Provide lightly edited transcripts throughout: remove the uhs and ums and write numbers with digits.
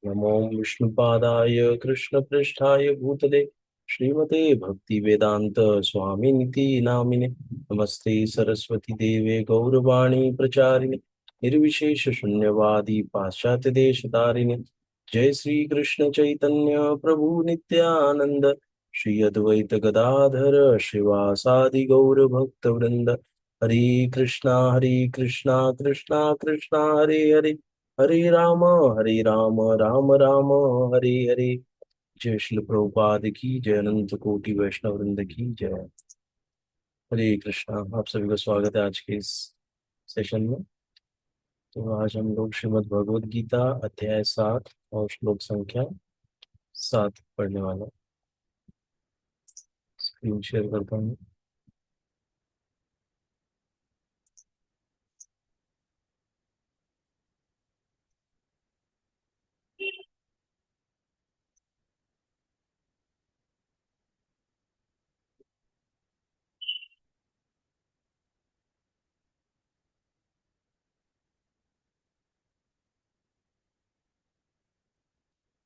नमो विष्णुपादाय कृष्णपृष्ठाय भूतले श्रीमते भक्तिवेदांत स्वामिनिति नामिने। नमस्ते सरस्वती देवे गौरवाणी प्रचारिणे निर्विशेष शून्यवादी पाश्चात्य देश तारिणे। जय श्री कृष्ण चैतन्य प्रभु नित्यानंद श्री अद्वैत गदाधर शिवासादि गौर भक्त वृंद। हरे कृष्णा कृष्णा कृष्णा हरे हरे, हरे राम राम राम हरे हरे। जय श्री प्रभुपाद की जय, अनंत कोटि वैष्णव वृंद की जय। हरे कृष्णा। आप सभी का स्वागत है आज के इस सेशन में। तो आज हम लोग श्रीमद् भगवद गीता अध्याय 7 और श्लोक संख्या 7 पढ़ने वाला। स्क्रीन शेयर करता हूँ।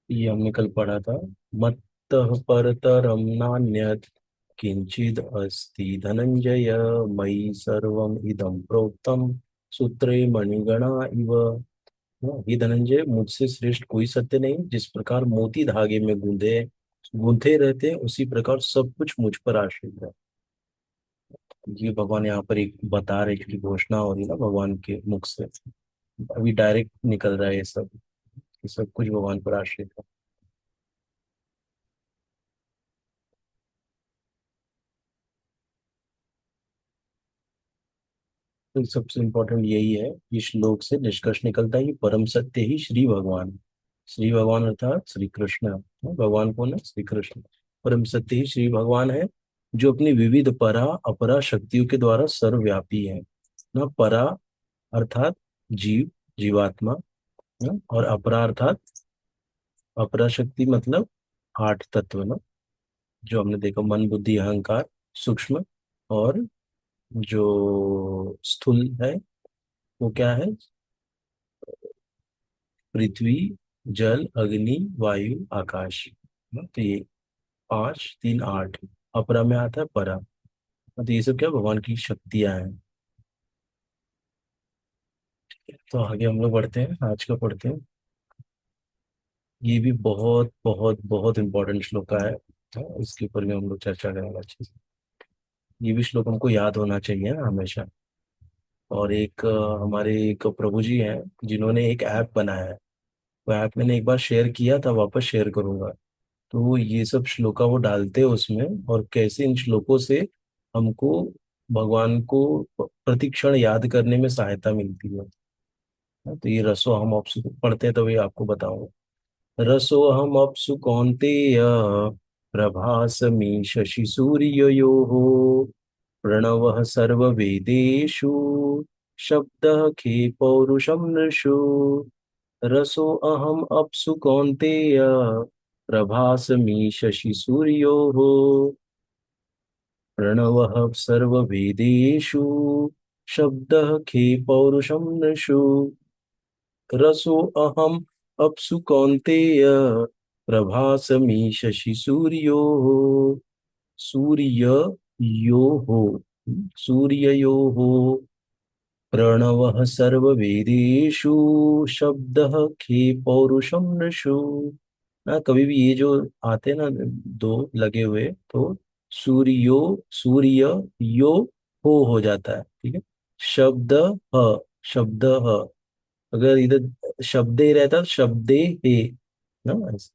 ये हमने कल पढ़ा था। मत्तः परतरम नान्यत् किंचिद अस्ति धनंजय, मयि सर्वम इदं प्रोक्तम सूत्रे मणिगणा इव। हे धनंजय, मुझसे श्रेष्ठ कोई सत्य नहीं। जिस प्रकार मोती धागे में गूंधे गूंथे रहते हैं, उसी प्रकार सब कुछ मुझ पर आश्रित है। ये भगवान यहाँ पर एक बता रहे की घोषणा हो रही ना भगवान के मुख से। अभी डायरेक्ट निकल रहा है ये सब, ये सब कुछ भगवान पर आश्रित है। तो सबसे इम्पोर्टेंट यही है, इस श्लोक से निष्कर्ष निकलता है कि परम सत्य ही श्री भगवान। श्री भगवान अर्थात श्री कृष्ण। भगवान कौन है? श्री कृष्ण। परम सत्य ही श्री भगवान है, जो अपनी विविध परा अपरा शक्तियों के द्वारा सर्वव्यापी है ना। परा अर्थात जीव, जीवात्मा ना, और अपरा अर्थात अपरा शक्ति मतलब 8 तत्व ना, जो हमने देखा मन बुद्धि अहंकार सूक्ष्म, और जो स्थूल है वो क्या है? पृथ्वी, जल, अग्नि, वायु, आकाश ना। तो ये 5 3 8 अपरा में आता है परा। तो ये सब क्या भगवान की शक्तियां हैं। तो आगे हम लोग बढ़ते हैं, आज का पढ़ते हैं। ये भी बहुत बहुत बहुत इंपॉर्टेंट श्लोक है। तो इसके ऊपर भी हम लोग चर्चा करेंगे अच्छे से। ये भी श्लोक हमको याद होना चाहिए ना हमेशा। और एक हमारे एक प्रभु जी हैं, जिन्होंने एक ऐप बनाया है। वो ऐप मैंने एक बार शेयर किया था, वापस शेयर करूंगा। तो वो ये सब श्लोका वो डालते हैं उसमें, और कैसे इन श्लोकों से हमको भगवान को प्रतिक्षण याद करने में सहायता मिलती है। तो ये रसो हम अप्सु पढ़ते हैं तो ये आपको बताऊंगा। रसो हम अप्सु कौन्तेय, प्रभासमी शशि सूर्ययोः, प्रणवः सर्ववेदेषु, शब्दः खे पौरुषं नृषु। रसो अहम अप्सु कौन्तेय, प्रभासमी शशि सूर्योः, प्रणवः सर्ववेदेषु, शब्दः खे पौरुषं नृषु। रसो अहम अप्सु कौन्तेय, प्रभासमी शशि सूर्योः, सूर्ययोः, सूर्ययोः, प्रणवः सर्ववेदेषु, शब्दः खे पौरुषं नृषु। ना कभी भी ये जो आते हैं ना दो लगे हुए, तो सूर्यो, सूर्य यो हो जाता है, ठीक है। शब्द ह, शब्द ह। अगर इधर शब्दे रहता तो शब्दे हे ना। ऐसे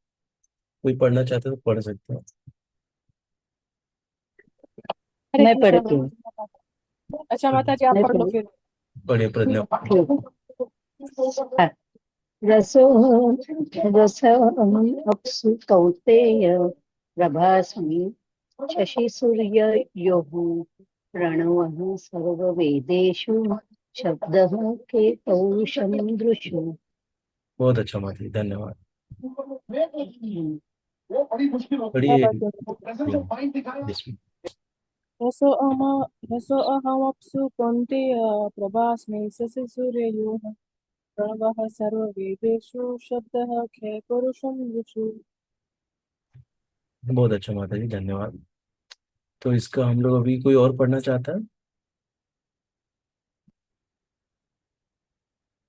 कोई पढ़ना चाहता है तो पढ़ सकते हैं। हरे मैं कृष्णा पढ़ती मैम। हूँ। अच्छा माता जी आप मैं पढ़ लो पढ़ फिर। पढ़े प्रज्ञा। हाँ। रसो रसमप्सु कौन्तेय, प्रभास्मि शशिसूर्ययोः, प्रणवः सर्ववेदेषु, शब्दः के पौरुषं दृशु। बहुत अच्छा माता जी, धन्यवाद। मैं पढ़िए। पढ़ती हूँ। बिस्मिल्लाह। रसो अहम रसो अहमप्सु कौन्तेय, प्रभास्मि शशि सूर्ययोः, प्रणवः सर्ववेदेषु शब्दः खे पौरुषं ऋषु। बहुत अच्छा माता जी, धन्यवाद। तो इसका हम लोग अभी कोई और पढ़ना चाहता है?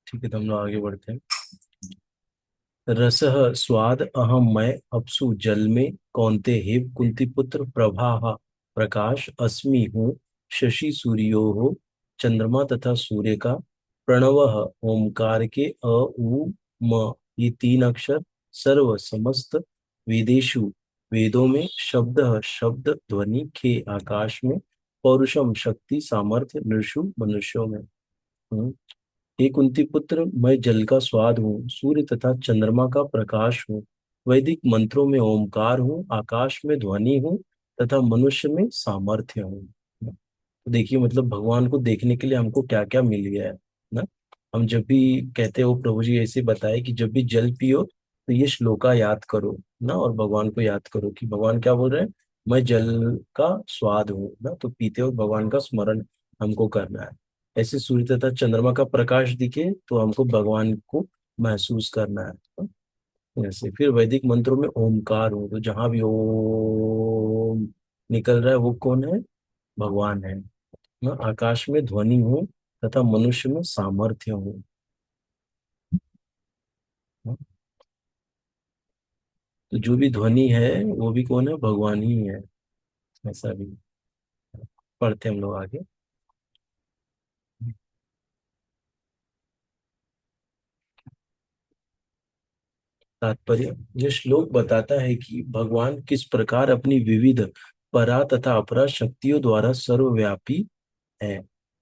ठीक है, तो हम लोग आगे बढ़ते हैं। रसः स्वाद अहम मैं अपसु जल में कौन्ते हेव कुंती पुत्र प्रभाः प्रकाश अस्मि हूँ शशि सूर्यो हो चंद्रमा तथा सूर्य का प्रणवः ओमकार के अ उ म ये तीन अक्षर सर्व समस्त वेदेषु वेदों में शब्द शब्द ध्वनि खे आकाश में पौरुषम शक्ति सामर्थ्य नृषु मनुष्यों में। हम्म। हे कुंती पुत्र, मैं जल का स्वाद हूँ, सूर्य तथा चंद्रमा का प्रकाश हूँ, वैदिक मंत्रों में ओमकार हूँ, आकाश में ध्वनि हूँ तथा मनुष्य में सामर्थ्य हूँ। तो देखिए, मतलब भगवान को देखने के लिए हमको क्या क्या मिल गया है ना। हम जब भी कहते हो, प्रभु जी ऐसे बताए कि जब भी जल पियो तो ये श्लोका याद करो ना, और भगवान को याद करो कि भगवान क्या बोल रहे हैं। मैं जल का स्वाद हूँ ना, तो पीते हो भगवान का स्मरण हमको करना है। ऐसे सूर्य तथा चंद्रमा का प्रकाश दिखे तो हमको भगवान को महसूस करना है ऐसे। फिर वैदिक मंत्रों में ओमकार हो, तो जहां भी ओम निकल रहा है वो कौन है? भगवान है ना। आकाश में ध्वनि हो तथा मनुष्य में सामर्थ्य हो ना? तो जो भी ध्वनि है वो भी कौन है? भगवान ही है। ऐसा भी पढ़ते हैं हम लोग आगे। तात्पर्य, यह श्लोक बताता है कि भगवान किस प्रकार अपनी विविध परा तथा अपरा शक्तियों द्वारा सर्वव्यापी है।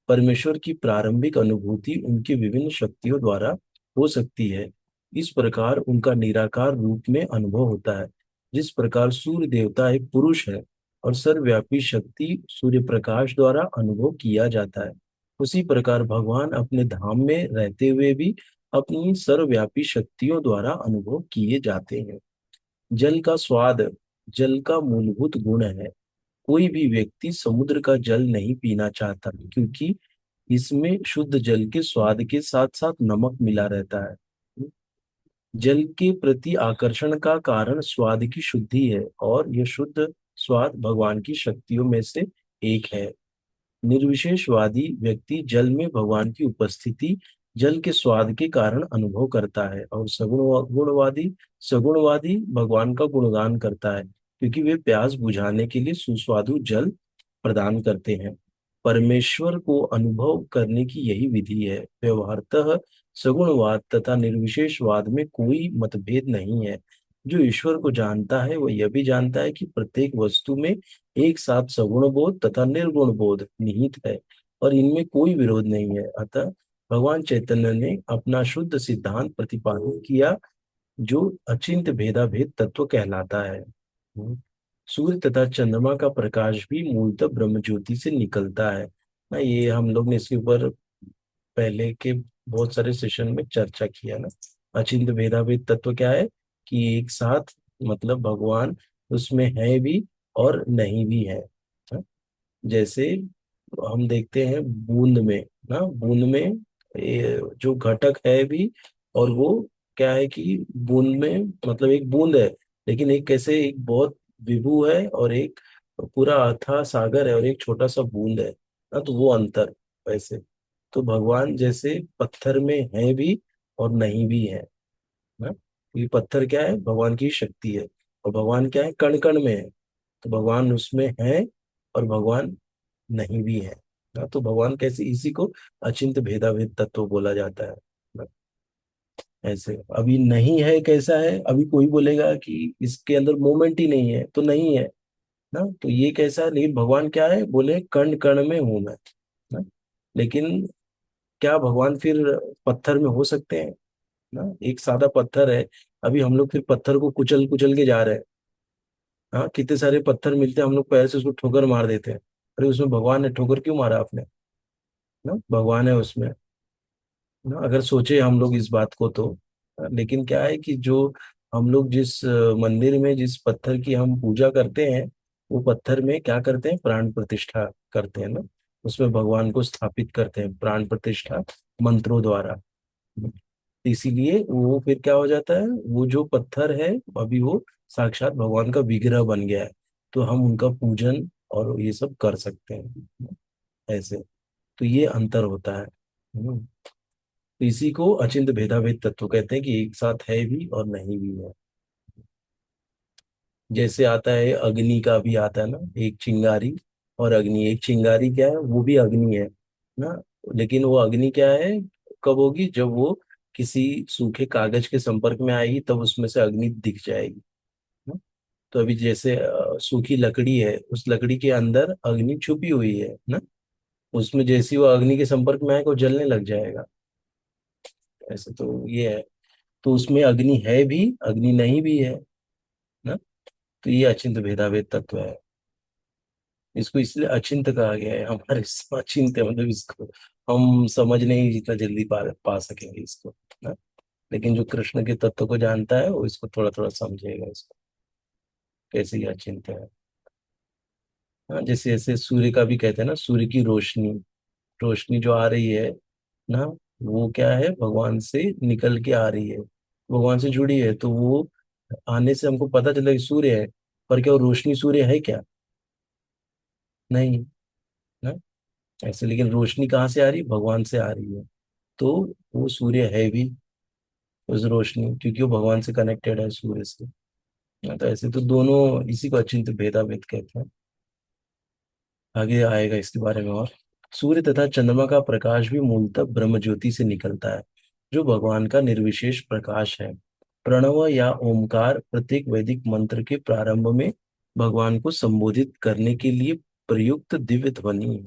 परमेश्वर की प्रारंभिक अनुभूति उनकी विभिन्न शक्तियों द्वारा हो सकती है। इस प्रकार उनका निराकार रूप में अनुभव होता है। जिस प्रकार सूर्य देवता एक पुरुष है और सर्वव्यापी शक्ति सूर्य प्रकाश द्वारा अनुभव किया जाता है, उसी प्रकार भगवान अपने धाम में रहते हुए भी अपनी सर्वव्यापी शक्तियों द्वारा अनुभव किए जाते हैं। जल का स्वाद जल का मूलभूत गुण है। कोई भी व्यक्ति समुद्र का जल नहीं पीना चाहता, क्योंकि इसमें शुद्ध जल के स्वाद के साथ साथ नमक मिला रहता है। जल के प्रति आकर्षण का कारण स्वाद की शुद्धि है, और यह शुद्ध स्वाद भगवान की शक्तियों में से एक है। निर्विशेषवादी व्यक्ति जल में भगवान की उपस्थिति जल के स्वाद के कारण अनुभव करता है, और सगुणवादी सगुणवादी भगवान का गुणगान करता है, क्योंकि वे प्यास बुझाने के लिए सुस्वादु जल प्रदान करते हैं। परमेश्वर को अनुभव करने की यही विधि है। व्यवहारतः सगुणवाद तथा निर्विशेषवाद में कोई मतभेद नहीं है। जो ईश्वर को जानता है वह यह भी जानता है कि प्रत्येक वस्तु में एक साथ सगुण बोध तथा निर्गुण बोध निहित है, और इनमें कोई विरोध नहीं है। अतः भगवान चैतन्य ने अपना शुद्ध सिद्धांत प्रतिपादित किया, जो अचिंत्य भेदाभेद तत्व कहलाता है। सूर्य तथा चंद्रमा का प्रकाश भी मूलतः ब्रह्म ज्योति से निकलता है ना। ये हम लोग ने इसके ऊपर पहले के बहुत सारे सेशन में चर्चा किया ना। अचिंत्य भेदाभेद तत्व क्या है? कि एक साथ, मतलब भगवान उसमें है भी और नहीं भी है हाँ? जैसे हम देखते हैं बूंद में ना, बूंद में जो घटक है भी, और वो क्या है कि बूंद में मतलब एक बूंद है, लेकिन एक कैसे एक बहुत विभु है, और एक पूरा अथाह सागर है, और एक छोटा सा बूंद है ना। तो वो अंतर वैसे, तो भगवान जैसे पत्थर में है भी और नहीं भी है ना। ये पत्थर क्या है? भगवान की शक्ति है। और भगवान क्या है? कण कण में है। तो भगवान उसमें है और भगवान नहीं भी है ना। तो भगवान कैसे, इसी को अचिंत्य भेदाभेद तत्व बोला जाता है ना। ऐसे अभी नहीं है, कैसा है? अभी कोई बोलेगा कि इसके अंदर मोमेंट ही नहीं है, तो नहीं है ना। तो ये कैसा है? लेकिन भगवान क्या है? बोले कण कण में हूं मैं ना। लेकिन क्या भगवान फिर पत्थर में हो सकते हैं ना? एक सादा पत्थर है, अभी हम लोग फिर पत्थर को कुचल कुचल के जा रहे हैं। हाँ, कितने सारे पत्थर मिलते हैं, हम लोग पैर से उसको ठोकर मार देते हैं। अरे उसमें भगवान ने ठोकर क्यों मारा आपने ना? भगवान है उसमें ना, अगर सोचे हम लोग इस बात को तो। लेकिन क्या है कि जो हम लोग जिस मंदिर में जिस पत्थर की हम पूजा करते हैं, वो पत्थर में क्या करते हैं? प्राण प्रतिष्ठा करते हैं ना। उसमें भगवान को स्थापित करते हैं प्राण प्रतिष्ठा मंत्रों द्वारा। इसीलिए वो फिर क्या हो जाता है, वो जो पत्थर है अभी वो साक्षात भगवान का विग्रह बन गया है। तो हम उनका पूजन और ये सब कर सकते हैं ऐसे। तो ये अंतर होता है। तो इसी को अचिंत्य भेदाभेद तत्व कहते हैं कि एक साथ है भी और नहीं भी है। जैसे आता है अग्नि का भी आता है ना, एक चिंगारी और अग्नि। एक चिंगारी क्या है, वो भी अग्नि है ना, लेकिन वो अग्नि क्या है, कब होगी, जब वो किसी सूखे कागज के संपर्क में आएगी तब उसमें से अग्नि दिख जाएगी ना। तो अभी जैसे सूखी लकड़ी है, उस लकड़ी के अंदर अग्नि छुपी हुई है ना, उसमें जैसे ही वो अग्नि के संपर्क में आएगा वो जलने लग जाएगा। ऐसे तो ये है। तो उसमें अग्नि है भी, अग्नि नहीं भी है ना। तो ये अचिंत्य भेदाभेद तत्व है। इसको इसलिए अचिंत्य कहा गया है हमारे अचिंत्य, मतलब इसको हम समझ नहीं जितना जल्दी पा सकेंगे इसको ना। लेकिन जो कृष्ण के तत्व को जानता है वो इसको थोड़ा थोड़ा समझेगा, इसको कैसे ये अचिंत्य है। हाँ, जैसे जैसे सूर्य का भी कहते हैं ना, सूर्य की रोशनी, रोशनी जो आ रही है ना, वो क्या है, भगवान से निकल के आ रही है, भगवान से जुड़ी है। तो वो आने से हमको पता चला कि सूर्य है, पर क्या वो रोशनी सूर्य है क्या? नहीं ना। ऐसे लेकिन रोशनी कहाँ से आ रही है, भगवान से आ रही है। तो वो सूर्य है भी उस रोशनी, क्योंकि वो भगवान से कनेक्टेड है सूर्य से। हाँ, तो ऐसे तो दोनों इसी को अचिंत्य भेदाभेद कहते हैं। आगे आएगा इसके बारे में और। सूर्य तथा चंद्रमा का प्रकाश भी मूलतः ब्रह्म ज्योति से निकलता है, जो भगवान का निर्विशेष प्रकाश है। प्रणव या ओमकार प्रत्येक वैदिक मंत्र के प्रारंभ में भगवान को संबोधित करने के लिए प्रयुक्त दिव्य ध्वनि है।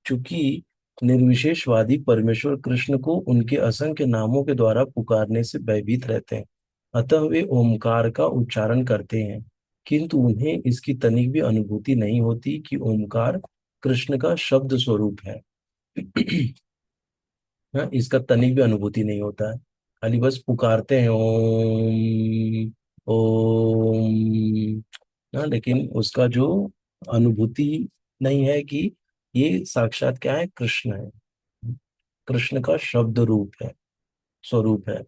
चूंकि निर्विशेषवादी परमेश्वर कृष्ण को उनके असंख्य नामों के द्वारा पुकारने से भयभीत रहते हैं, अतः वे ओमकार का उच्चारण करते हैं, किंतु उन्हें इसकी तनिक भी अनुभूति नहीं होती कि ओमकार कृष्ण का शब्द स्वरूप है। हाँ, इसका तनिक भी अनुभूति नहीं होता है, खाली बस पुकारते हैं ओम ओम ना, लेकिन उसका जो अनुभूति नहीं है कि ये साक्षात क्या है, कृष्ण है, कृष्ण का शब्द रूप है, स्वरूप है।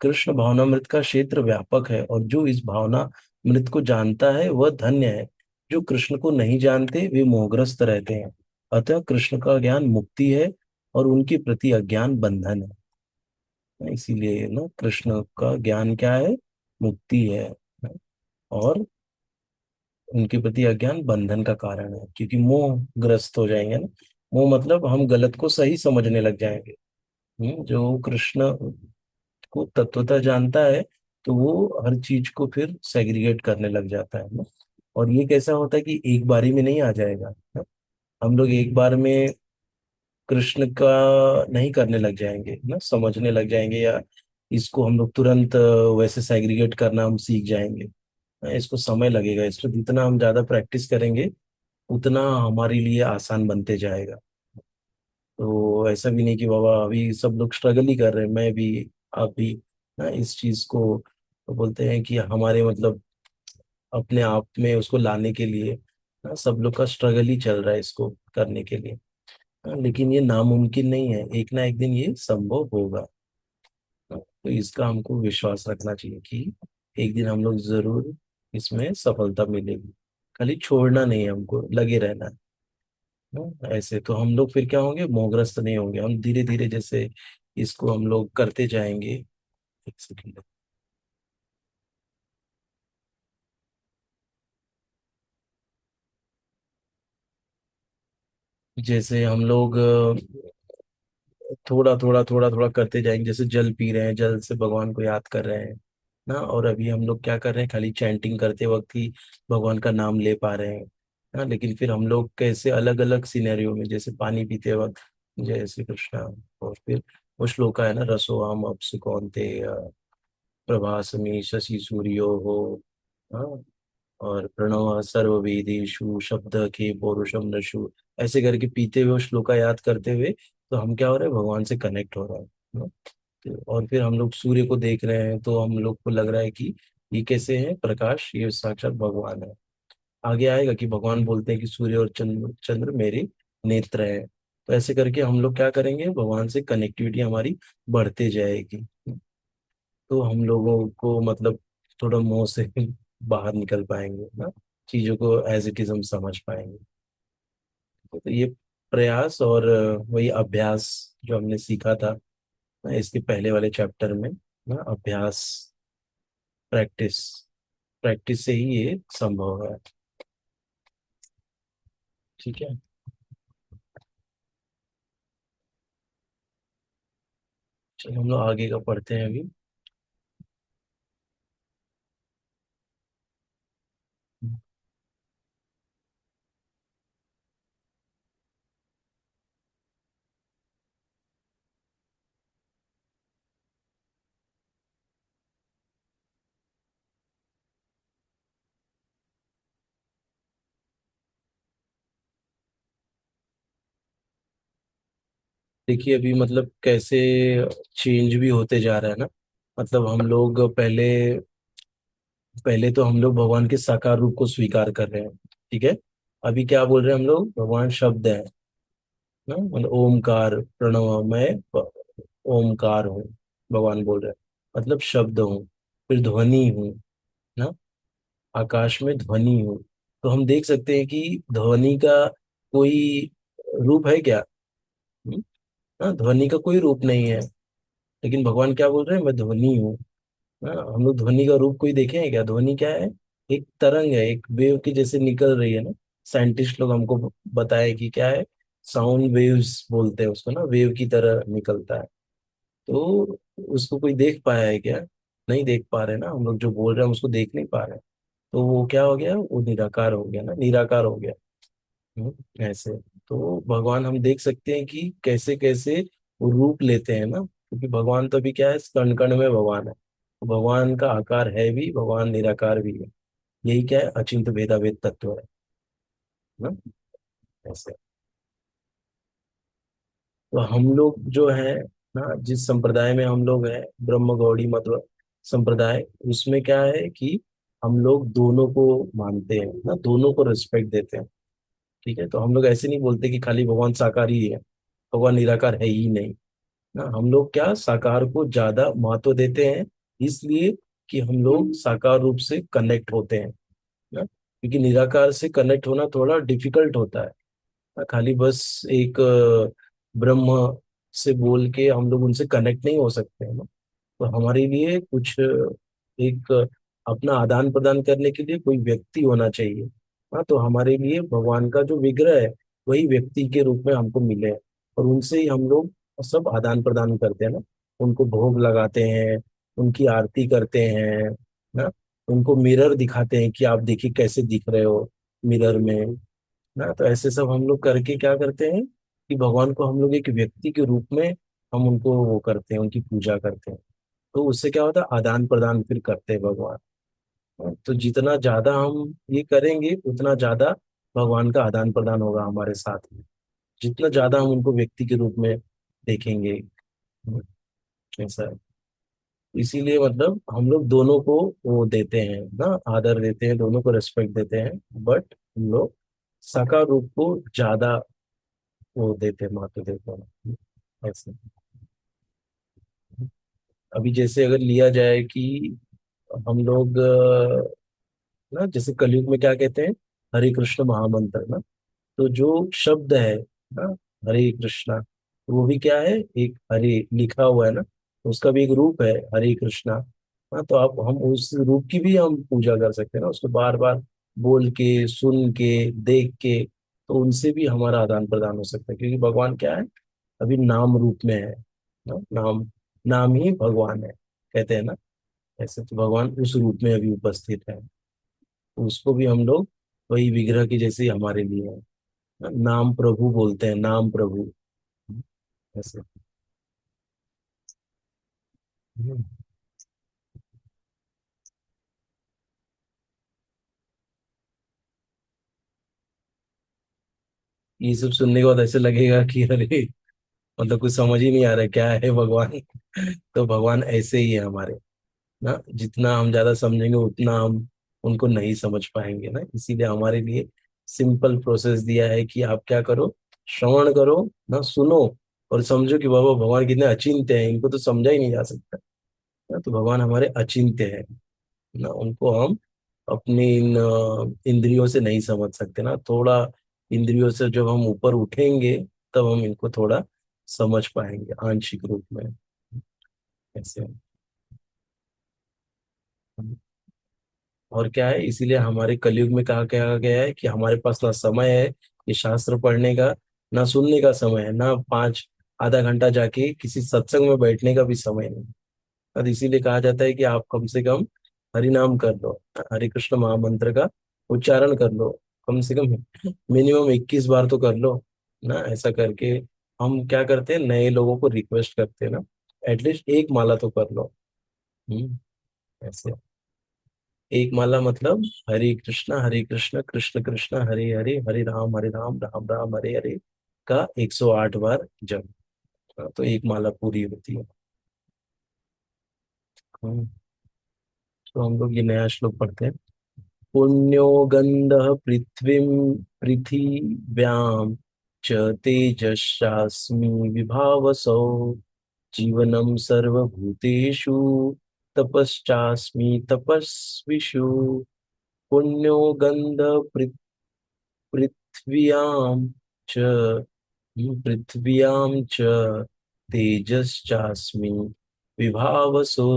कृष्ण भावनामृत का क्षेत्र व्यापक है, और जो इस भावना मृत को जानता है वह धन्य है। जो कृष्ण को नहीं जानते वे मोहग्रस्त रहते हैं। अतः कृष्ण का ज्ञान मुक्ति है और उनके प्रति अज्ञान बंधन है। इसीलिए ना कृष्ण का ज्ञान क्या है, मुक्ति है, और उनके प्रति अज्ञान बंधन का कारण है, क्योंकि मोह ग्रस्त हो जाएंगे ना। मोह मतलब हम गलत को सही समझने लग जाएंगे। जो कृष्ण को तत्वतः जानता है तो वो हर चीज को फिर सेग्रीगेट करने लग जाता है ना। और ये कैसा होता है कि एक बारी में नहीं आ जाएगा ना। हम लोग एक बार में कृष्ण का नहीं करने लग जाएंगे ना, समझने लग जाएंगे, या इसको हम लोग तुरंत वैसे सेग्रीगेट करना हम सीख जाएंगे। इसको समय लगेगा, इसको जितना हम ज्यादा प्रैक्टिस करेंगे उतना हमारे लिए आसान बनते जाएगा। तो ऐसा भी नहीं कि बाबा अभी सब लोग स्ट्रगल ही कर रहे हैं, मैं भी, आप भी ना इस चीज को, तो बोलते हैं कि हमारे मतलब अपने आप में उसको लाने के लिए ना सब लोग का स्ट्रगल ही चल रहा है इसको करने के लिए। लेकिन ये नामुमकिन नहीं है, एक ना एक दिन ये संभव होगा। तो इसका हमको विश्वास रखना चाहिए कि एक दिन हम लोग जरूर इसमें सफलता मिलेगी। खाली छोड़ना नहीं है, हमको लगे रहना है। ऐसे तो हम लोग फिर क्या होंगे, मोहग्रस्त नहीं होंगे, हम धीरे धीरे जैसे इसको हम लोग करते जाएंगे। एक सेकंड। जैसे हम लोग थोड़ा थोड़ा थोड़ा थोड़ा करते जाएंगे, जैसे जल पी रहे हैं, जल से भगवान को याद कर रहे हैं ना। और अभी हम लोग क्या कर रहे हैं, खाली चैंटिंग करते वक्त ही भगवान का नाम ले पा रहे हैं ना। लेकिन फिर हम लोग कैसे अलग अलग सिनेरियो में, जैसे पानी पीते वक्त जय श्री कृष्णा, और फिर वो श्लोक है ना, रसोहम अप्सु कौन्तेय प्रभासमी शशि सूर्यो हो, हाँ, और प्रणव सर्व वेदेषु शब्द के पौरुषम नशु, ऐसे करके पीते हुए उस श्लोका याद करते हुए तो हम क्या हो रहे हैं, भगवान से कनेक्ट हो रहा है ना? और फिर हम लोग सूर्य को देख रहे हैं तो हम लोग को लग रहा है कि ये कैसे है, प्रकाश, ये साक्षात भगवान है। आगे आएगा कि भगवान बोलते हैं कि सूर्य और चंद्र चंद्र मेरे नेत्र हैं। तो ऐसे करके हम लोग क्या करेंगे, भगवान से कनेक्टिविटी हमारी बढ़ते जाएगी। तो हम लोगों को मतलब थोड़ा मोह से बाहर निकल पाएंगे ना, चीजों को एज इट इज हम समझ पाएंगे। तो ये प्रयास और वही अभ्यास जो हमने सीखा था ना इसके पहले वाले चैप्टर में ना, अभ्यास, प्रैक्टिस, प्रैक्टिस से ही ये संभव है। ठीक है। चलो हम लोग आगे का पढ़ते हैं अभी। देखिए अभी मतलब कैसे चेंज भी होते जा रहा है ना। मतलब हम लोग पहले पहले तो हम लोग भगवान के साकार रूप को स्वीकार कर रहे हैं। ठीक है। अभी क्या बोल रहे हैं हम लोग, भगवान शब्द है ना, मतलब ओमकार प्रणव, मैं ओमकार हूँ, भगवान बोल रहे हैं, मतलब शब्द हूँ, फिर ध्वनि हूँ ना, आकाश में ध्वनि हूँ। तो हम देख सकते हैं कि ध्वनि का कोई रूप है क्या? हम्म? हाँ, ध्वनि का कोई रूप नहीं है। लेकिन भगवान क्या बोल रहे हैं, मैं ध्वनि हूँ। हाँ, हम लोग ध्वनि का रूप कोई देखे हैं क्या? ध्वनि क्या है? एक तरंग है, एक वेव की जैसे निकल रही है ना। साइंटिस्ट लोग हमको बताए कि क्या है, साउंड वेव्स बोलते हैं उसको ना, वेव की तरह निकलता है। तो उसको कोई देख पाया है क्या? नहीं देख पा रहे ना, हम लोग जो बोल रहे हैं उसको देख नहीं पा रहे। तो वो क्या हो गया, वो निराकार हो गया ना, निराकार हो गया। ऐसे। तो भगवान हम देख सकते हैं कि कैसे कैसे वो रूप लेते हैं ना, क्योंकि भगवान तो अभी क्या है, कण कण में भगवान है। भगवान का आकार है भी, भगवान निराकार भी है। यही क्या है, अचिंत भेदाभेद तत्व है ना। ऐसे। तो हम लोग जो है ना, जिस संप्रदाय में हम लोग हैं, ब्रह्म गौड़ी मत संप्रदाय, उसमें क्या है कि हम लोग दोनों को मानते हैं ना, दोनों को रिस्पेक्ट देते हैं। ठीक है। तो हम लोग ऐसे नहीं बोलते कि खाली भगवान साकार ही है, भगवान निराकार है ही नहीं ना। हम लोग क्या, साकार को ज्यादा महत्व देते हैं, इसलिए कि हम लोग साकार रूप से कनेक्ट होते हैं ना, क्योंकि निराकार से कनेक्ट होना थोड़ा डिफिकल्ट होता है ना। खाली बस एक ब्रह्म से बोल के हम लोग उनसे कनेक्ट नहीं हो सकते हैं ना। तो हमारे लिए कुछ एक अपना आदान प्रदान करने के लिए कोई व्यक्ति होना चाहिए। हाँ, तो हमारे लिए भगवान का जो विग्रह है वही व्यक्ति के रूप में हमको मिले, और उनसे ही हम लोग सब आदान प्रदान करते हैं ना। उनको भोग लगाते हैं, उनकी आरती करते हैं ना, उनको मिरर दिखाते हैं कि आप देखिए कैसे दिख रहे हो मिरर में ना। तो ऐसे सब हम लोग करके क्या करते हैं कि भगवान को हम लोग एक व्यक्ति के रूप में हम उनको वो करते हैं, उनकी पूजा करते हैं। तो उससे क्या होता है, आदान प्रदान फिर करते हैं भगवान। तो जितना ज्यादा हम ये करेंगे उतना ज्यादा भगवान का आदान प्रदान होगा हमारे साथ में, जितना ज्यादा हम उनको व्यक्ति के रूप में देखेंगे। ऐसा है। इसीलिए मतलब हम लोग दोनों को वो देते हैं ना, आदर देते हैं, दोनों को रिस्पेक्ट देते हैं, बट हम लोग साकार रूप को ज्यादा वो देते हैं, महत्व देते हैं। ऐसे। अभी जैसे अगर लिया जाए कि हम लोग ना, जैसे कलयुग में क्या कहते हैं, हरे कृष्ण महामंत्र ना। तो जो शब्द है ना, हरे कृष्णा, वो भी क्या है, एक हरे लिखा हुआ है ना, तो उसका भी एक रूप है हरे कृष्णा। हाँ, तो आप हम उस रूप की भी हम पूजा कर सकते हैं ना, उसको बार बार बोल के, सुन के, देख के। तो उनसे भी हमारा आदान प्रदान हो सकता है, क्योंकि भगवान क्या है, अभी नाम रूप में है ना, नाम, नाम ही भगवान है कहते हैं ना। ऐसे तो भगवान उस रूप में अभी उपस्थित है, तो उसको भी हम लोग वही विग्रह की जैसे ही हमारे लिए है ना, नाम प्रभु बोलते हैं, नाम प्रभु। ऐसे। हम्म। ये सब सुनने के बाद ऐसे लगेगा कि अरे, मतलब कुछ समझ ही नहीं आ रहा है क्या है भगवान। तो भगवान ऐसे ही है हमारे ना, जितना हम ज्यादा समझेंगे उतना हम उनको नहीं समझ पाएंगे ना। इसीलिए हमारे लिए सिंपल प्रोसेस दिया है कि आप क्या करो, श्रवण करो ना, सुनो और समझो कि बाबा भगवान कितने अचिंत्य हैं, इनको तो समझा ही नहीं जा सकता ना। तो भगवान हमारे अचिंत्य है ना, उनको हम अपनी इन इंद्रियों से नहीं समझ सकते ना। थोड़ा इंद्रियों से जब हम ऊपर उठेंगे तब हम इनको थोड़ा समझ पाएंगे आंशिक रूप में, ऐसे। और क्या है, इसीलिए हमारे कलयुग में कहा कहा गया है कि हमारे पास ना समय है ये शास्त्र पढ़ने का, ना सुनने का समय है, ना पांच आधा घंटा जाके किसी सत्संग में बैठने का भी समय नहीं। और इसीलिए कहा जाता है कि आप कम से कम हरि नाम कर लो, हरे कृष्ण महामंत्र का उच्चारण कर लो, कम से कम मिनिमम 21 बार तो कर लो ना। ऐसा करके हम क्या करते हैं, नए लोगों को रिक्वेस्ट करते हैं ना, एटलीस्ट एक माला तो कर लो। ऐसे एक माला मतलब हरे कृष्ण कृष्ण कृष्ण हरे हरे, हरे राम राम राम हरे हरे का 108 बार जप। हाँ, तो एक माला पूरी होती है। हम्म, तो हम लोग ये नया श्लोक पढ़ते हैं। पुण्यो गंधः पृथिव्याम च तेजश्चास्मि विभावसौ जीवनं सर्वभूतेषु तपश्चास्मि तपस्विषु। पुण्यो गंध पृथिव्याम च पृथिव्याम च तेजश्चास्मि विभावसो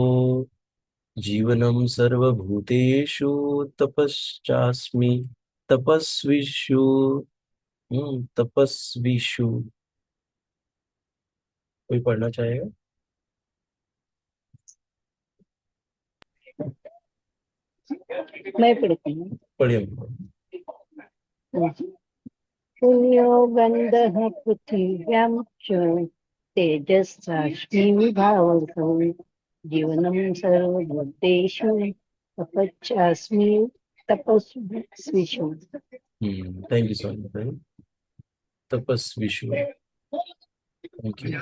जीवनं सर्वभूतेषु तपश्चास्मि तपस्विषु। तपस्विषु। कोई पढ़ना चाहेगा? मैं पढ़ती हूँ। पढ़िए। पुण्यो गन्धः पृथिव्यां च तेजसाश्मि विभावसौ जीवनं सर्वभूतेषु तपश्चास्मि तपस्विषु। Thank you so much. तपस्विषु, थैंक यू।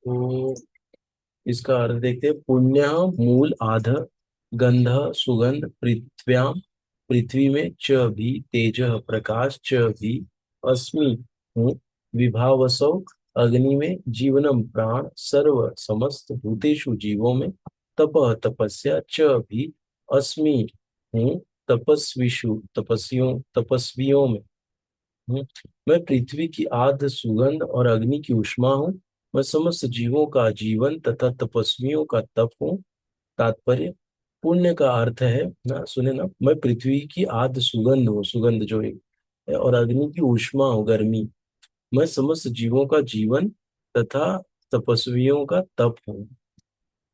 तो इसका अर्थ देखते हैं। पुण्य मूल आध, गंध सुगंध, पृथ्व्याम पृथ्वी में, च भी तेज प्रकाश, च भी अस्मि हूँ, विभावसौ अग्नि में, जीवनम प्राण, सर्व समस्त भूतेषु जीवों में, तपः तपस्या, च भी अस्मि हूँ, तपस्विषु तपस्वियों में। हम्म, मैं पृथ्वी की आद्य सुगंध और अग्नि की ऊष्मा हूँ। मैं समस्त जीवों का जीवन तथा तपस्वियों का तप हूँ। तात्पर्य, पुण्य का अर्थ है ना, सुने ना, मैं पृथ्वी की आद्य सुगंध हूँ, सुगंध जो एक है, और अग्नि की ऊष्मा हूँ, गर्मी। मैं समस्त जीवों का जीवन तथा तपस्वियों का तप हूँ।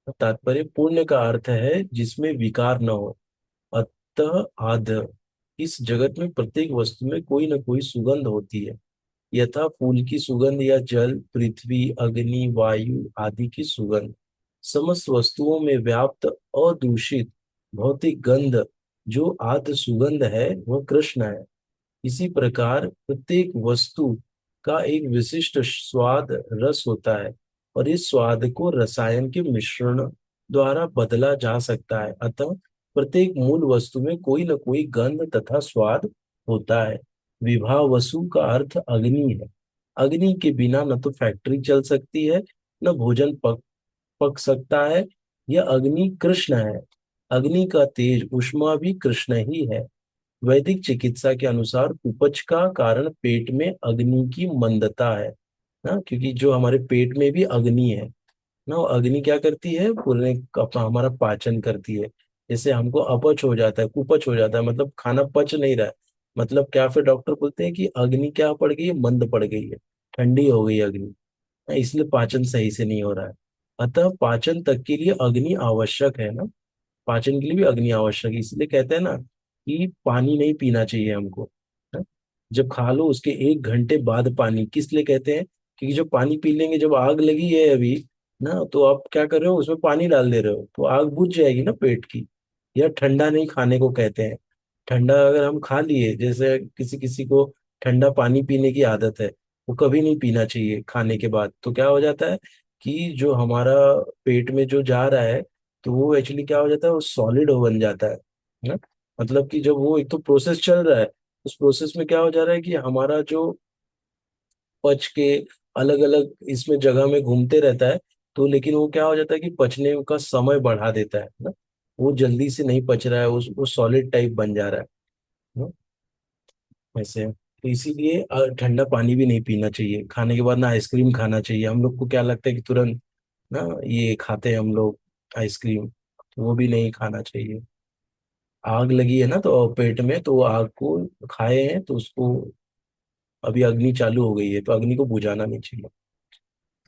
तात्पर्य, पुण्य का अर्थ है जिसमें विकार न हो। अतः आद्य, इस जगत में प्रत्येक वस्तु में कोई न कोई सुगंध होती है। यथा फूल की सुगंध या जल, पृथ्वी, अग्नि, वायु आदि की सुगंध। समस्त वस्तुओं में व्याप्त अदूषित भौतिक गंध जो आद्य सुगंध है वह कृष्ण है। इसी प्रकार प्रत्येक वस्तु का एक विशिष्ट स्वाद रस होता है, और इस स्वाद को रसायन के मिश्रण द्वारा बदला जा सकता है। अतः प्रत्येक मूल वस्तु में कोई न कोई गंध तथा स्वाद होता है। विभा वसु का अर्थ अग्नि है। अग्नि के बिना न तो फैक्ट्री चल सकती है, न भोजन पक पक सकता है। यह अग्नि कृष्ण है। अग्नि का तेज ऊष्मा भी कृष्ण ही है। वैदिक चिकित्सा के अनुसार उपज का कारण पेट में अग्नि की मंदता है ना, क्योंकि जो हमारे पेट में भी अग्नि है ना, वो अग्नि क्या करती है, पूरे अपना हमारा पाचन करती है। जैसे हमको अपच हो जाता है, कुपच हो जाता है, मतलब खाना पच नहीं रहा है, मतलब क्या, फिर डॉक्टर बोलते हैं कि अग्नि क्या पड़ गई है, मंद पड़ गई है, ठंडी हो गई है अग्नि, इसलिए पाचन सही से नहीं हो रहा है। अतः पाचन तक के लिए अग्नि आवश्यक है ना, पाचन के लिए भी अग्नि आवश्यक है। इसलिए कहते हैं ना कि पानी नहीं पीना चाहिए हमको, है? जब खा लो उसके 1 घंटे बाद पानी, किस लिए कहते हैं? क्योंकि जो पानी पी लेंगे, जब आग लगी है अभी ना, तो आप क्या कर रहे हो, उसमें पानी डाल दे रहे हो तो आग बुझ जाएगी ना पेट की। या ठंडा नहीं खाने को कहते हैं। ठंडा अगर हम खा लिए, जैसे किसी किसी को ठंडा पानी पीने की आदत है, वो कभी नहीं पीना चाहिए खाने के बाद। तो क्या हो जाता है कि जो हमारा पेट में जो जा रहा है, तो वो एक्चुअली क्या हो जाता है, वो सॉलिड हो बन जाता है ना। मतलब कि जब वो एक तो प्रोसेस चल रहा है, उस प्रोसेस में क्या हो जा रहा है कि हमारा जो पच के अलग अलग इसमें जगह में घूमते रहता है, तो लेकिन वो क्या हो जाता है कि पचने का समय बढ़ा देता है ना। वो जल्दी से नहीं पच रहा है, वो सॉलिड टाइप बन जा रहा है ना, ऐसे। तो इसीलिए ठंडा पानी भी नहीं पीना चाहिए खाने के बाद, ना आइसक्रीम खाना चाहिए। हम लोग को क्या लगता है कि तुरंत ना ये खाते हैं हम लोग आइसक्रीम, तो वो भी नहीं खाना चाहिए। आग लगी है ना तो पेट में, तो वो आग को खाए हैं तो उसको अभी अग्नि चालू हो गई है, तो अग्नि को बुझाना नहीं चाहिए।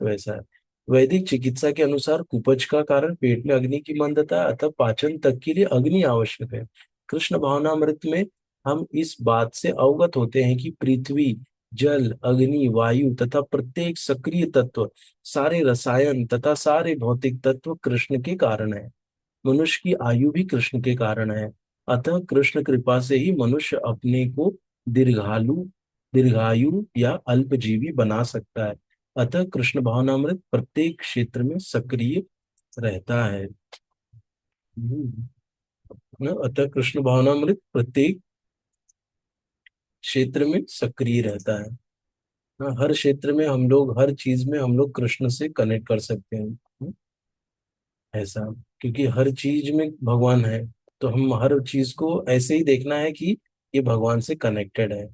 तो ऐसा है। वैदिक चिकित्सा के अनुसार कुपच का कारण पेट में अग्नि की मंदता है, अतः पाचन तक के लिए अग्नि आवश्यक है। कृष्ण भावनामृत में हम इस बात से अवगत होते हैं कि पृथ्वी, जल, अग्नि, वायु तथा प्रत्येक सक्रिय तत्व, सारे रसायन तथा सारे भौतिक तत्व कृष्ण के कारण है। मनुष्य की आयु भी कृष्ण के कारण है। अतः कृष्ण कृपा से ही मनुष्य अपने को दीर्घालु दीर्घायु या अल्पजीवी बना सकता है। अतः कृष्ण भावनामृत प्रत्येक क्षेत्र में सक्रिय रहता है। अतः कृष्ण भावनामृत प्रत्येक क्षेत्र में सक्रिय रहता है। हर क्षेत्र में हम लोग, हर चीज में हम लोग कृष्ण से कनेक्ट कर सकते हैं। ऐसा, क्योंकि हर चीज में भगवान है, तो हम हर चीज को ऐसे ही देखना है कि ये भगवान से कनेक्टेड है।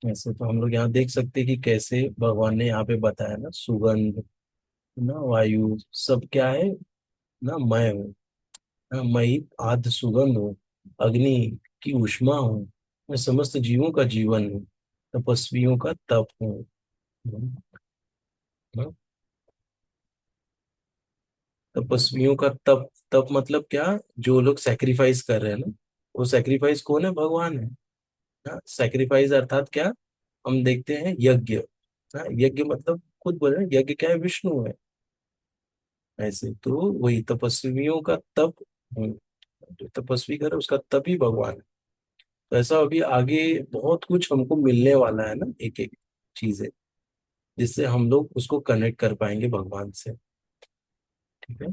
ऐसे तो हम लोग यहाँ देख सकते हैं कि कैसे भगवान ने यहाँ पे बताया ना, सुगंध, ना वायु, सब क्या है ना, मैं हूँ ना, मैं ही आद्य सुगंध हूँ, अग्नि की ऊष्मा हूँ, मैं समस्त जीवों का जीवन हूँ, तपस्वियों का तप हूँ। ना, तपस्वियों का तप, तप मतलब क्या, जो लोग सेक्रीफाइस कर रहे हैं ना, वो सेक्रीफाइस कौन है, भगवान है ना। सेक्रीफाइस अर्थात क्या, हम देखते हैं यज्ञ ना, यज्ञ मतलब खुद बोल रहे हैं, यज्ञ क्या है, विष्णु है। ऐसे तो वही तपस्वियों का तप, हम्म, जो तपस्वी कर रहा है उसका तप ही भगवान है। तो ऐसा अभी आगे बहुत कुछ हमको मिलने वाला है ना, एक एक चीजें, जिससे हम लोग उसको कनेक्ट कर पाएंगे भगवान से। ठीक है।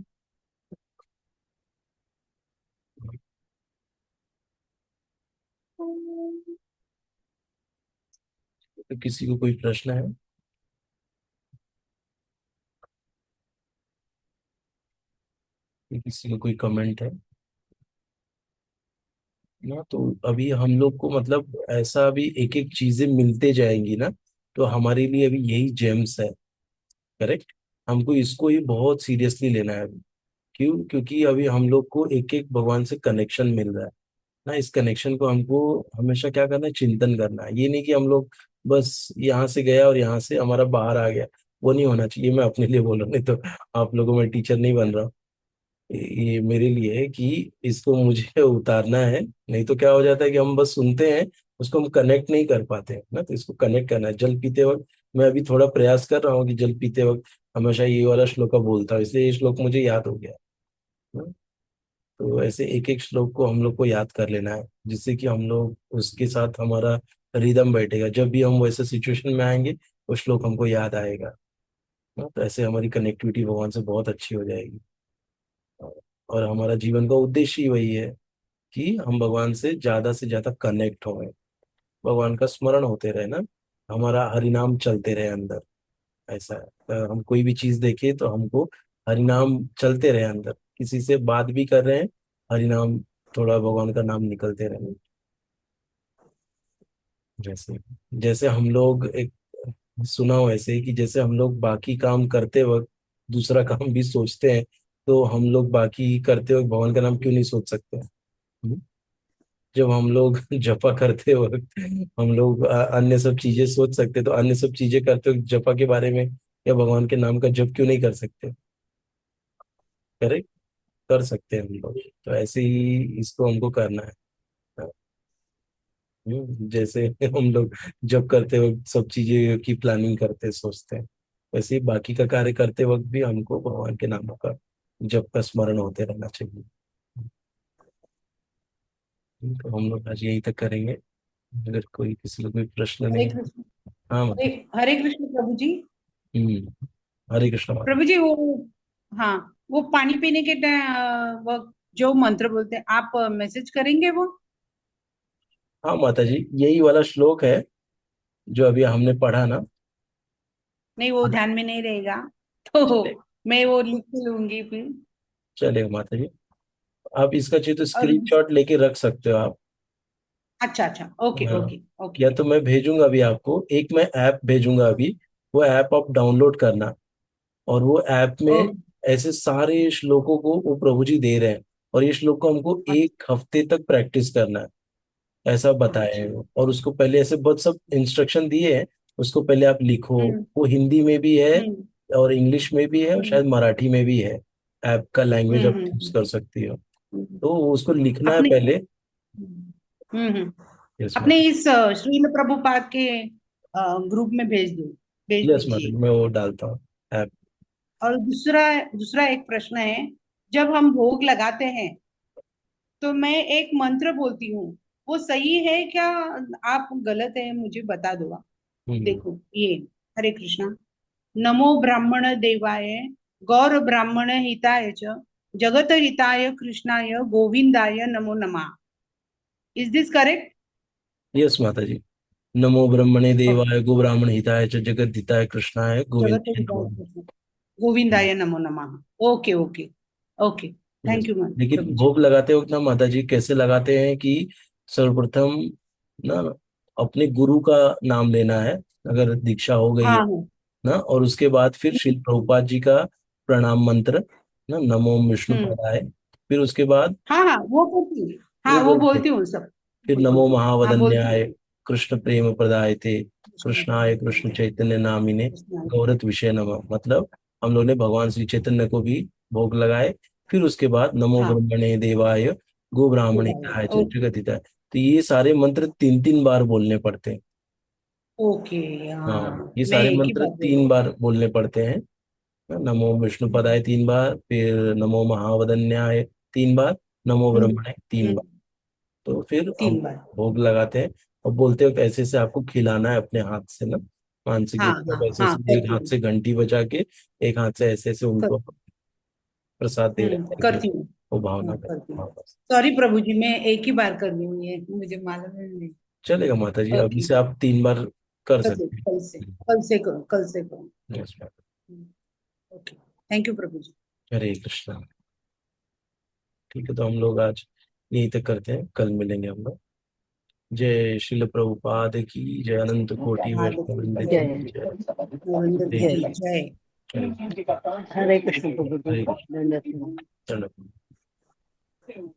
तो किसी को कोई प्रश्न है, कि किसी को कोई कमेंट है ना, तो अभी हम लोग को मतलब ऐसा अभी एक एक चीजें मिलते जाएंगी ना, तो हमारे लिए अभी यही जेम्स है। करेक्ट। हमको इसको ही बहुत सीरियसली लेना है अभी। क्यों? क्योंकि अभी हम लोग को एक एक भगवान से कनेक्शन मिल रहा है ना। इस कनेक्शन को हमको हमेशा क्या करना है, चिंतन करना है। ये नहीं कि हम लोग बस यहाँ से गया और यहाँ से हमारा बाहर आ गया, वो नहीं होना चाहिए। मैं अपने लिए बोल रहा हूँ, नहीं तो आप लोगों में टीचर नहीं बन रहा हूँ। ये मेरे लिए है कि इसको मुझे उतारना है। नहीं तो क्या हो जाता है कि हम बस सुनते हैं, उसको हम कनेक्ट नहीं कर पाते हैं ना। तो इसको कनेक्ट करना है। जल पीते वक्त मैं अभी थोड़ा प्रयास कर रहा हूँ कि जल पीते वक्त हमेशा ये वाला श्लोक बोलता हूँ, इसलिए ये श्लोक मुझे याद हो गया है ना। तो ऐसे एक एक श्लोक को हम लोग को याद कर लेना है, जिससे कि हम लोग उसके साथ हमारा रिदम बैठेगा। जब भी हम वैसे सिचुएशन में आएंगे, वो श्लोक हमको याद आएगा ना। तो ऐसे हमारी कनेक्टिविटी भगवान से बहुत अच्छी हो जाएगी। और हमारा जीवन का उद्देश्य ही वही है कि हम भगवान से ज्यादा कनेक्ट हों, भगवान का स्मरण होते रहे ना, हमारा हरिनाम चलते रहे अंदर। ऐसा है। हम कोई भी चीज देखे तो हमको हरिनाम चलते रहे अंदर, किसी से बात भी कर रहे हैं, हरिनाम, थोड़ा भगवान का नाम निकलते रहे। जैसे जैसे हम लोग एक सुना हो ऐसे ही, कि जैसे हम लोग बाकी काम करते वक्त दूसरा काम भी सोचते हैं, तो हम लोग बाकी करते वक्त भगवान का नाम क्यों नहीं सोच सकते हैं? हम्म? जब हम लोग जपा करते वक्त हम लोग अन्य सब चीजें सोच सकते, तो अन्य सब चीजें करते वक्त जपा के बारे में या भगवान के नाम का जप क्यों नहीं कर सकते? करेक्ट, कर सकते हैं हम लोग। तो ऐसे ही इसको हमको करना है। जैसे हम लोग जब करते वक्त सब चीजें की प्लानिंग करते सोचते हैं, वैसे ही बाकी का कार्य करते वक्त भी हमको भगवान के नामों का जप का स्मरण होते रहना चाहिए। तो हम लोग आज यही तक करेंगे। अगर कोई किसी को कोई प्रश्न हरे नहीं। कृष्ण। हाँ हरे मतलब। हरे कृष्ण प्रभु जी। हम्म। हरे कृष्ण माता। प्रभु जी वो, हाँ, वो पानी पीने के वक्त जो मंत्र बोलते हैं, आप मैसेज करेंगे वो? हाँ माता जी, यही वाला श्लोक है जो अभी हमने पढ़ा ना। नहीं, वो ध्यान में नहीं रहेगा, तो चले मैं वो लिख के लूंगी फिर। चलेगा माता जी। आप इसका चाहिए तो और स्क्रीनशॉट लेके रख सकते हो आप। अच्छा अच्छा, ओके हाँ, ओके ओके। या तो मैं भेजूंगा अभी आपको, एक मैं ऐप भेजूंगा अभी। वो ऐप आप डाउनलोड करना, और वो ऐप में ओके। ऐसे सारे श्लोकों को वो प्रभु जी दे रहे हैं। और ये श्लोक को हमको अच्छा 1 हफ्ते तक प्रैक्टिस करना है, ऐसा बताए हैं अच्छा। वो। और उसको पहले ऐसे बहुत सब इंस्ट्रक्शन दिए हैं। उसको पहले आप लिखो। हम्म वो हिंदी में भी है, हम्म और इंग्लिश में भी है, और हम्म शायद मराठी में भी है। ऐप का लैंग्वेज आप चूज हम्म। कर सकती हो। हम्म। तो उसको लिखना है अपने पहले। हम्म। यस अपने मैम। इस श्रील प्रभुपाद के ग्रुप में भेज यस दीजिए। मैडम, मैं वो डालता हूँ ऐप। और दूसरा दूसरा एक प्रश्न है, जब हम भोग लगाते हैं तो मैं एक मंत्र बोलती हूँ, वो सही है क्या? आप गलत है मुझे बता दो आप। हम्म। देखो ये, हरे कृष्णा, नमो ब्राह्मण देवाय गौर ब्राह्मण हिताय च जगत हिताय कृष्णाय गोविंदाय नमो नमः। Is this correct? यस माता जी। नमो ब्रह्मणे ओके। देवाय गो ब्राह्मण हिताय च जगत हिताय कृष्णाय जगत गोविंदाय हिताय नमः। कृष्ण गोविंदाय नमो नमः। Okay okay okay. Yes. Thank you ma'am, लेकिन प्रभु जी। भोग लगाते वक्त ना माता जी कैसे लगाते हैं कि सर्वप्रथम ना अपने गुरु का नाम लेना है, अगर दीक्षा हो गई हाँ है हाँ। ना। और उसके बाद फिर श्री प्रभुपाद जी का प्रणाम मंत्र ना, नमो विष्णु हम्म। पदाय। फिर उसके बाद हाँ हाँ, वो बोलती हूँ। हाँ, वो वो बोलते हैं। बोलती हूँ सब। फिर बोलती नमो हूँ। हाँ, बोलती महावदन्याय हूँ। कृष्ण प्रेम प्रदाय थे कृष्णाय कृष्ण चैतन्य नामिने कृष्ण। गौरत विषय नमः। मतलब हम लोग ने भगवान श्री चैतन्य को भी भोग लगाए। फिर उसके बाद नमो हाँ, ब्रह्मणे देवाय गो ब्राह्मण हिताय च ओके जगत हिताय। तो ये सारे मंत्र 3 3 बार बोलने पड़ते हैं। ओके। हाँ, हाँ, ये मैं सारे एक ही मंत्र बात बोल रही 3 बार बोलने पड़ते हैं। नमो विष्णु हूँ। पदाय 3 बार, फिर नमो महावदन्याय 3 बार, नमो हम्म ब्रह्मणे 3 बार। हम्म। तो फिर हम 3 बार। भोग लगाते हैं। और बोलते वक्त ऐसे से आपको खिलाना है अपने हाथ से ना, मानसिक हाँ रूप से। हाँ अब ऐसे हाँ, से एक करती हाथ हूँ। से घंटी बजा के, एक हाथ से ऐसे ऐसे उनको प्रसाद दे रहे हैं करके करती हूँ। वो भावना करती करें। हूँ। हाँ बस। सॉरी प्रभु जी, मैं एक ही बार कर रही हूँ, ये मुझे मालूम ही नहीं। चलेगा माता जी, अभी ओके। से आप 3 बार कर कल से सकते कल से हैं। कल से करो, कल से करो। Yes ma'am. Okay. Thank you प्रभु जी। हरे कृष्णा। ठीक है, तो हम लोग आज यहीं तक करते हैं, कल मिलेंगे हम लोग। जय श्रील प्रभुपाद की जय, अनंत कोटि वैष्णव की जय जय। गोविंद हरे की जय कृष्ण। जय। हरे हरे कृष्ण प्रभु जी। हरे कृष्ण। दंडवत। चलो।